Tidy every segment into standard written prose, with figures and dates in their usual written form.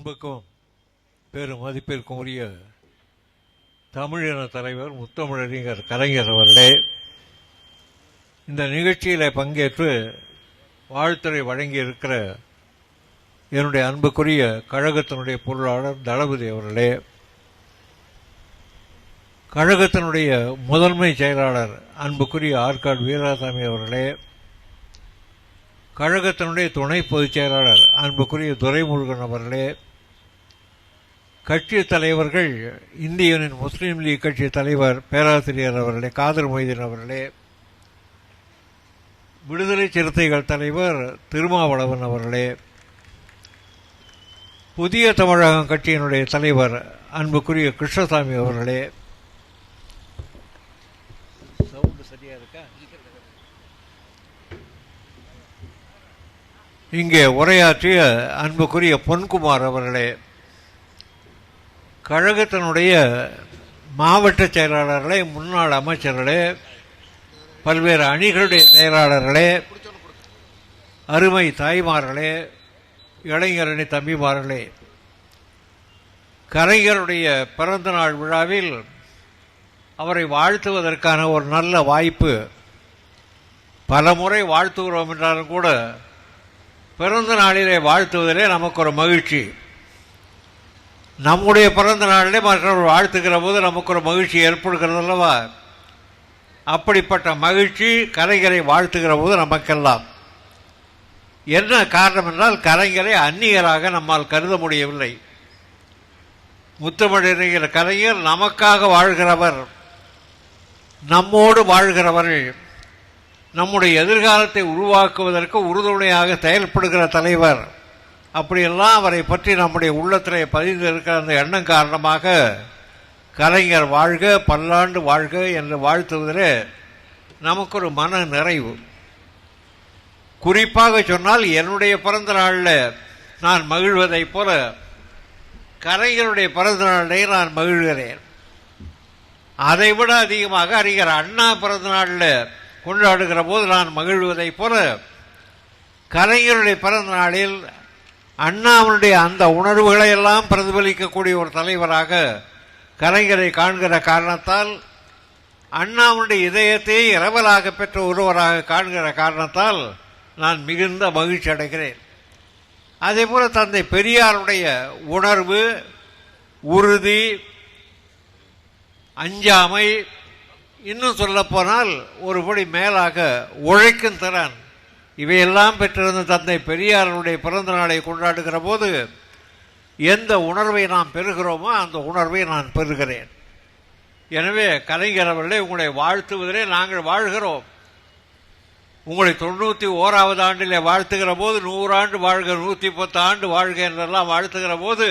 அன்புக்கும் பெரும் மதிப்பிற்கும் உரிய தமிழின தலைவர் முத்தமிழறிஞர் கலைஞர் அவர்களே, இந்த நிகழ்ச்சியில் பங்கேற்று வாழ்த்துறை வழங்கியிருக்கிற என்னுடைய அன்புக்குரிய கழகத்தினுடைய பொருளாளர் தளபதி அவர்களே, கழகத்தினுடைய முதன்மை செயலாளர் அன்புக்குரிய ஆற்காடு வீராசாமி அவர்களே, கழகத்தினுடைய துணை பொதுச் செயலாளர் அன்புக்குரிய துரைமுருகன் அவர்களே, கட்சி தலைவர்கள் இந்திய யூனியன் முஸ்லீம் லீக் கட்சி தலைவர் பேராசிரியர் அவர்களே, காதர் மொய்தீன் அவர்களே, விடுதலை சிறுத்தைகள் தலைவர் திருமாவளவன் அவர்களே, புதிய தமிழகம் கட்சியினுடைய தலைவர் அன்புக்குரிய கிருஷ்ணசாமி அவர்களே, சரியா இருக்கா, இங்கே உரையாற்றிய அன்புக்குரிய பொன்குமார் அவர்களே, கழகத்தினுடைய மாவட்ட செயலாளர்களே, முன்னாள் அமைச்சர்களே, பல்வேறு அணிகளுடைய செயலாளர்களே, அருமை தாய்மார்களே, இளைஞரணி தம்பிமார்களே, கலைஞருடைய பிறந்த நாள் விழாவில் அவரை வாழ்த்துவதற்கான ஒரு நல்ல வாய்ப்பு. பல முறை வாழ்த்துகிறோம் என்றாலும் கூட பிறந்த நாளிலே வாழ்த்துவதிலே நமக்கு ஒரு மகிழ்ச்சி. நம்முடைய பிறந்த நாளிலே மற்றவர்கள் வாழ்த்துக்கிற போது நமக்கு ஒரு மகிழ்ச்சி ஏற்படுகிறது அல்லவா? அப்படிப்பட்ட மகிழ்ச்சி கலைஞரை வாழ்த்துகிற போது நமக்கெல்லாம். என்ன காரணம் என்றால், கலைஞரை அந்நியராக நம்மால் கருத முடியவில்லை. முத்தமிழறிஞர் கலைஞர் நமக்காக வாழ்கிறவர், நம்மோடு வாழ்கிறவர்கள், நம்முடைய எதிர்காலத்தை உருவாக்குவதற்கு உறுதுணையாக செயல்படுகிற தலைவர். அப்படியெல்லாம் அவரை பற்றி நம்முடைய உள்ளத்திலே பதிந்து இருக்கிற அந்த எண்ணம் காரணமாக கலைஞர் வாழ்க, பல்லாண்டு வாழ்க என்று வாழ்த்துவதிலே நமக்கு ஒரு மன நிறைவு. குறிப்பாக சொன்னால், என்னுடைய பிறந்த நாளில் நான் மகிழ்வதைப் போல கலைஞருடைய பிறந்த நாளிலே நான் மகிழ்கிறேன். அதைவிட அதிகமாக அறிஞர் அண்ணா பிறந்த நாளில் கொண்டாடுகிற போது நான் மகிழ்வதைப் போல கலைஞருடைய பிறந்த நாளில் அண்ணாவுடைய அந்த உணர்வுகளை எல்லாம் பிரதிபலிக்கக்கூடிய ஒரு தலைவராக கலைஞரை காண்கிற காரணத்தால், அண்ணாவுடைய இதயத்தை இரவலாக பெற்ற ஒருவராக காண்கிற காரணத்தால் நான் மிகுந்த மகிழ்ச்சி அடைகிறேன். அதே போல தந்தை பெரியாருடைய உணர்வு, உறுதி, அஞ்சாமை, இன்னும் சொல்லப்போனால் ஒருபடி மேலாக உழைக்கும் திறன், இவையெல்லாம் பெற்றிருந்த தந்தை பெரியாருடைய பிறந்த நாளை கொண்டாடுகிற போது எந்த உணர்வை நாம் பெறுகிறோமோ அந்த உணர்வை நான் பெறுகிறேன். எனவே கலைஞர் அவர்களே, உங்களை வாழ்த்துவதிலே நாங்கள் வாழ்கிறோம். உங்களை 91வது ஆண்டிலே வாழ்த்துகிற போது 100 ஆண்டு வாழ்க, 110 ஆண்டு வாழ்க என்றெல்லாம் வாழ்த்துகிற போது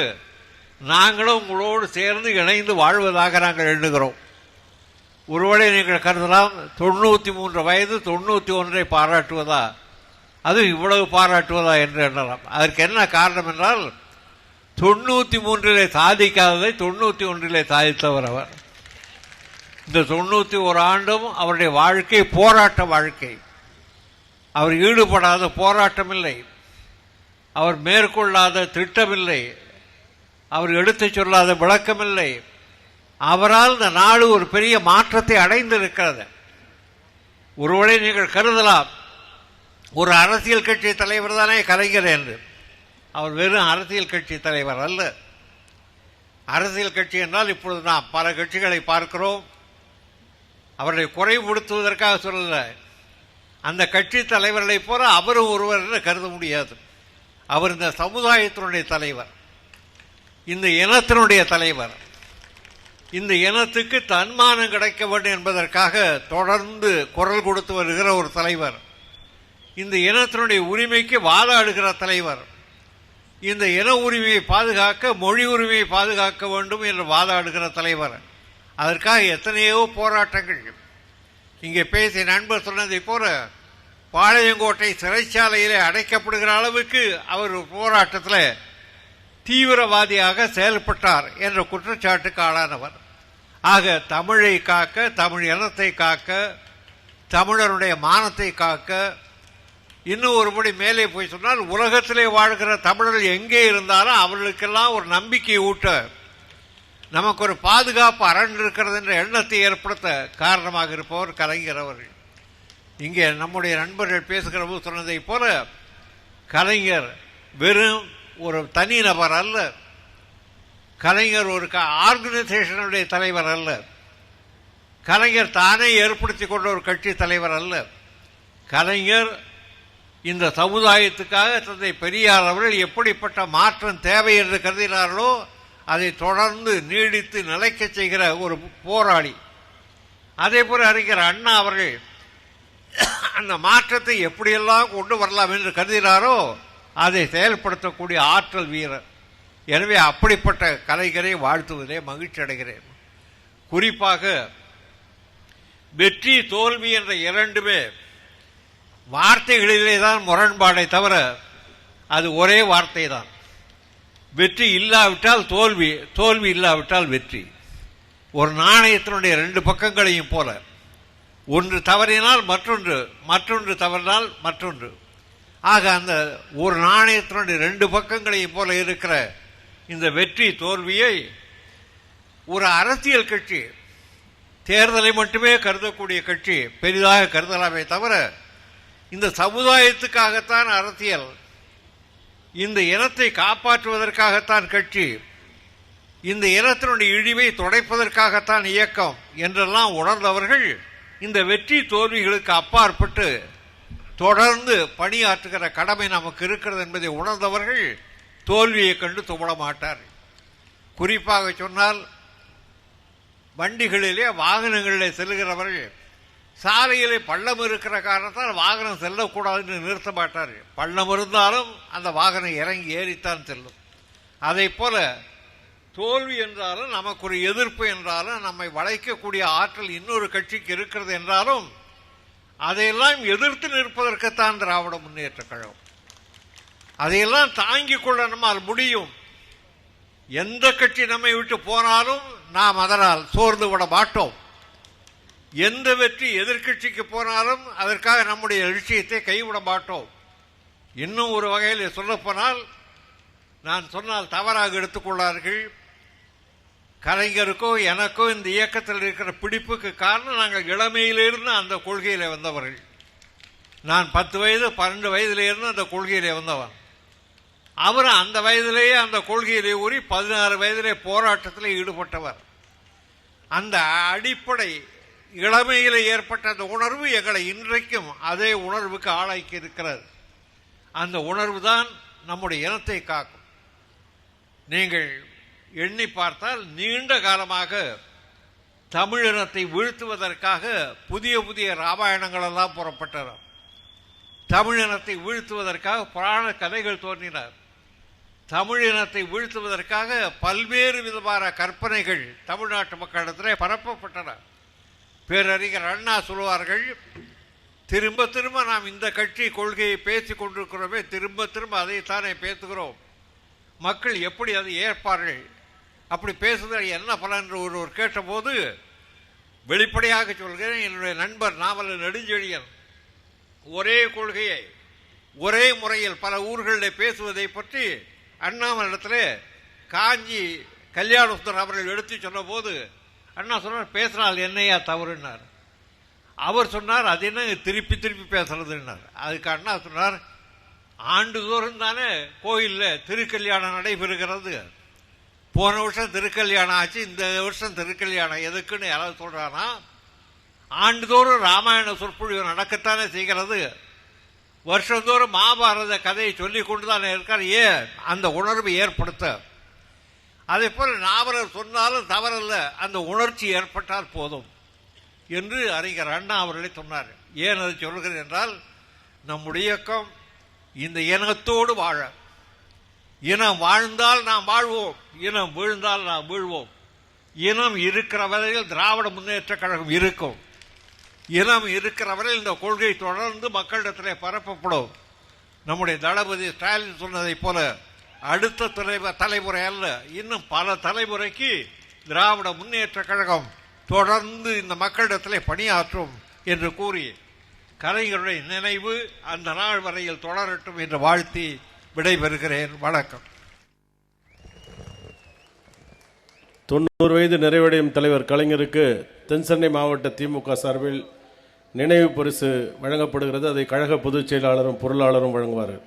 நாங்களும் உங்களோடு சேர்ந்து இணைந்து வாழ்வதாக நாங்கள் எண்ணுகிறோம். ஒருவேளை நீங்கள் கருதலாம், 93 வயது 91 பாராட்டுவதா, அது இவ்வளவு பாராட்டுவதா என்று எண்ணலாம். அதற்கு என்ன காரணம் என்றால், 93 சாதிக்காததை 91 சாதித்தவர் அவர். இந்த 91 ஆண்டும் அவருடைய வாழ்க்கை போராட்ட வாழ்க்கை. அவர் ஈடுபடாத போராட்டம் இல்லை, அவர் மேற்கொள்ளாத திட்டமில்லை, அவர் எடுத்துச் சொல்லாத விளக்கமில்லை. அவரால் இந்த நாடு ஒரு பெரிய மாற்றத்தை அடைந்திருக்கிறது. ஒருவேளை நீங்கள் கருதலாம், ஒரு அரசியல் கட்சி தலைவர் தானே கலைஞர் என்று. அவர் வெறும் அரசியல் கட்சி தலைவர் அல்ல. அரசியல் கட்சி என்றால் இப்பொழுது நாம் பல கட்சிகளை பார்க்கிறோம். அவர்களை குறைபடுத்துவதற்காக சொல்லல, அந்த கட்சி தலைவர்களைப் போல அவரும் ஒருவர் என்று கருத முடியாது. அவர் இந்த சமுதாயத்தினுடைய தலைவர், இந்த இனத்தினுடைய தலைவர். இந்த இனத்துக்கு தன்மானம் கிடைக்க வேண்டும் என்பதற்காக தொடர்ந்து குரல் கொடுத்து வருகிற ஒரு தலைவர். இந்த இனத்தினுடைய உரிமைக்கு வாதாடுகிற தலைவர். இந்த இன உரிமையை பாதுகாக்க, மொழி உரிமையை பாதுகாக்க வேண்டும் என்று வாதாடுகிற தலைவர். அதற்காக எத்தனையோ போராட்டங்கள். இங்கே பேசிய நண்பர் சொன்னதை போல, பாளையங்கோட்டை சிறைச்சாலையிலே அடைக்கப்படுகிற அளவுக்கு அவர் போராட்டத்தில் தீவிரவாதியாக செயல்பட்டார் என்ற குற்றச்சாட்டுக்கு ஆளானவர். ஆக தமிழை காக்க, தமிழ் இனத்தை காக்க, தமிழருடைய மானத்தை காக்க, இன்னும் ஒருபடி மேலே போய் சொன்னால், உலகத்திலே வாழ்கிற தமிழர்கள் எங்கே இருந்தாலும் அவர்களுக்கெல்லாம் ஒரு நம்பிக்கை ஊட்ட, நமக்கு ஒரு பாதுகாப்பு அரண் இருக்கிறது என்ற எண்ணத்தை ஏற்படுத்த காரணமாக இருப்பவர் கலைஞர் அவர்கள். இங்கே நம்முடைய நண்பர்கள் பேசுகிற போது சொன்னதை போல, கலைஞர் வெறும் ஒரு தனி நபர் அல்ல, கலைஞர் ஒரு ஆர்கனைசேஷனுடைய தலைவர் அல்ல, கலைஞர் தானே ஏற்படுத்தி கொண்ட ஒரு கட்சி தலைவர் அல்ல. கலைஞர் இந்த சமுதாயத்துக்காக தந்தை பெரியார் அவர்கள் எப்படிப்பட்ட மாற்றம் தேவை என்று கருதினார்களோ அதை தொடர்ந்து நீடித்து நிலைக்க செய்கிற ஒரு போராளி. அதே போல அறிஞர் அண்ணா அவர்கள் அந்த மாற்றத்தை எப்படியெல்லாம் கொண்டு வரலாம் என்று கருதினாரோ அதை செயல்படுத்தக்கூடிய ஆற்றல் வீரர். எனவே அப்படிப்பட்ட கலைஞரை வாழ்த்துவதிலே மகிழ்ச்சி அடைகிறேன். குறிப்பாக வெற்றி தோல்வி என்ற இரண்டுமே வார்த்தைகளிலே தான் முரண்பாடை தவிர அது ஒரே வார்த்தை தான். வெற்றி இல்லாவிட்டால் தோல்வி, தோல்வி இல்லாவிட்டால் வெற்றி. ஒரு நாணயத்தினுடைய ரெண்டு பக்கங்களையும் போல, ஒன்று தவறினால் மற்றொன்று, மற்றொன்று தவறினால் மற்றொன்று. ஆக அந்த ஒரு நாணயத்தினுடைய ரெண்டு பக்கங்களையும் போல இருக்கிற இந்த வெற்றி தோல்வியை ஒரு அரசியல் கட்சி, தேர்தலை மட்டுமே கருதக்கூடிய கட்சி பெரிதாக கருதலாமே தவிர, இந்த சமுதாயத்துக்காகத்தான் அரசியல், இந்த இனத்தை காப்பாற்றுவதற்காகத்தான் கட்சி, இந்த இனத்தினுடைய இழிவை துடைப்பதற்காகத்தான் இயக்கம் என்றெல்லாம் உணர்ந்தவர்கள் இந்த வெற்றி தோல்விகளுக்கு அப்பாற்பட்டு தொடர்ந்து பணியாற்றுகிற கடமை நமக்கு இருக்கிறது என்பதை உணர்ந்தவர்கள் தோல்வியை கண்டு துவட மாட்டார்கள். குறிப்பாக சொன்னால், வண்டிகளிலே வாகனங்களிலே செல்கிறவர்கள் சாலையிலே பள்ளம் இருக்கிற காரணத்தால் வாகனம் செல்லக்கூடாது என்று நிறுத்த மாட்டார்கள். பள்ளம் இருந்தாலும் அந்த வாகனம் இறங்கி ஏறித்தான் செல்லும். அதை போல தோல்வி என்றாலும், நமக்கு ஒரு எதிர்ப்பு என்றாலும், நம்மை வளைக்கக்கூடிய ஆற்றல் இன்னொரு கட்சிக்கு இருக்கிறது என்றாலும் அதையெல்லாம் எதிர்த்து நிற்பதற்குத்தான் திராவிட முன்னேற்ற கழகம். அதையெல்லாம் தாங்கிக் கொள்ள நம்மால் முடியும். எந்த கட்சி நம்மை விட்டு போனாலும் நாம் அதனால் சோர்ந்து விட மாட்டோம். எந்த வெற்றி எதிர்கட்சிக்கு போனாலும் அதற்காக நம்முடைய லட்சியத்தை கைவிட மாட்டோம். இன்னும் ஒரு வகையில் சொல்லப்போனால், நான் சொன்னால் தவறாக எடுத்துக்கொள்ளார்கள், கலைஞருக்கோ எனக்கோ இந்த இயக்கத்தில் இருக்கிற பிடிப்புக்கு காரணம் நாங்கள் இளமையிலிருந்து அந்த கொள்கையில வந்தவர்கள். நான் 10 வயது 12 வயதிலிருந்து அந்த கொள்கையிலே வந்தவன். அவர் அந்த வயதிலேயே அந்த கொள்கையிலே ஊறி 16 வயதிலே போராட்டத்தில் ஈடுபட்டவர். அந்த அடிப்படை இளமையிலே ஏற்பட்ட அந்த உணர்வு எங்களை இன்றைக்கும் அதே உணர்வுக்கு ஆளாக்கி இருக்கிறது. அந்த உணர்வு தான் நம்முடைய இனத்தை காக்கும். நீங்கள் எண்ணி பார்த்தால், நீண்ட காலமாக தமிழினத்தை வீழ்த்துவதற்காக புதிய புதிய ராமாயணங்கள் எல்லாம் புறப்பட்டன. தமிழினத்தை வீழ்த்துவதற்காக புராண கதைகள் தோன்றினார். தமிழினத்தை வீழ்த்துவதற்காக பல்வேறு விதமான கற்பனைகள் தமிழ்நாட்டு மக்களிடத்திலே பரப்பப்பட்டன. பேரறிஞர் அண்ணா சொல்வார்கள், திரும்ப திரும்ப நாம் இந்த கட்சி கொள்கையை பேசிக் கொண்டிருக்கிறோமே, திரும்ப திரும்ப அதைத்தானே பேசுகிறோம், மக்கள் எப்படி அதை ஏற்பார்கள், அப்படி பேசுவதில் என்ன பலன் என்று ஒருவர் கேட்டபோது வெளிப்படையாக சொல்கிறேன், என்னுடைய நண்பர் நாவலர் நெடுஞ்செழியன் ஒரே கொள்கையை ஒரே முறையில் பல ஊர்களில் பேசுவதை பற்றி அண்ணாமலிடத்தில் காஞ்சி கல்யாணசுந்தர் அவர்கள் எடுத்து சொன்ன போது அண்ணா சொன்னார், பேசினால் என்னையா தவறுனார். அவர் சொன்னார், அது என்ன திருப்பி திருப்பி பேசுறதுன்னார். அதுக்கு அண்ணா சொன்னார், ஆண்டுதோறும் தானே கோயிலில் திருக்கல்யாணம் நடைபெறுகிறது, போன வருஷம் திருக்கல்யாணம் ஆச்சு, இந்த வருஷம் திருக்கல்யாணம் எதுக்குன்னு யாராவது சொல்றானா? ஆண்டுதோறும் ராமாயண சொற்பொழிவு நடக்கத்தானே செய்கிறது, வருஷந்தோறும் மகாபாரத கதையை சொல்லிக் கொண்டுதானே இருக்கார். ஏன் அந்த உணர்வு ஏற்படுத்த. அதே போல நாவலர் சொன்னாலும் தவறல்ல, அந்த உணர்ச்சி ஏற்பட்டால் போதும் என்று அறிஞர் அண்ணா அவர்களே சொன்னார். ஏன் அதை சொல்கிறேன் என்றால், நம்முடைய இயக்கம் இந்த இனத்தோடு வாழ, இனம் வாழ்ந்தால் நாம் வாழ்வோம், இனம் வீழ்ந்தால் நாம் வீழ்வோம். இனம் இருக்கிற வரையில் திராவிட முன்னேற்ற கழகம் இருக்கும். இனம் இருக்கிற வரையில் இந்த கொள்கை தொடர்ந்து மக்களிடத்திலே பரப்பப்படும். நம்முடைய தளபதி ஸ்டாலின் சொன்னதை போல அடுத்த தலைமுறை அல்ல, இன்னும் பல தலைமுறைக்கு திராவிட முன்னேற்ற கழகம் தொடர்ந்து இந்த மக்களிடத்திலே பணியாற்றும் என்று கூறி கலைஞருடைய நினைவு அந்த நாள் வரையில் தொடரட்டும் என்று வாழ்த்தி விடைபெறுகிறேன். வணக்கம். 90 வயது நிறைவடையும் தலைவர் கலைஞருக்கு தென்சென்னை மாவட்ட திமுக சார்பில் நினைவு பரிசு வழங்கப்படுகிறது. அதை கழக பொதுச் செயலாளரும் பொருளாளரும் வழங்குவார்கள்.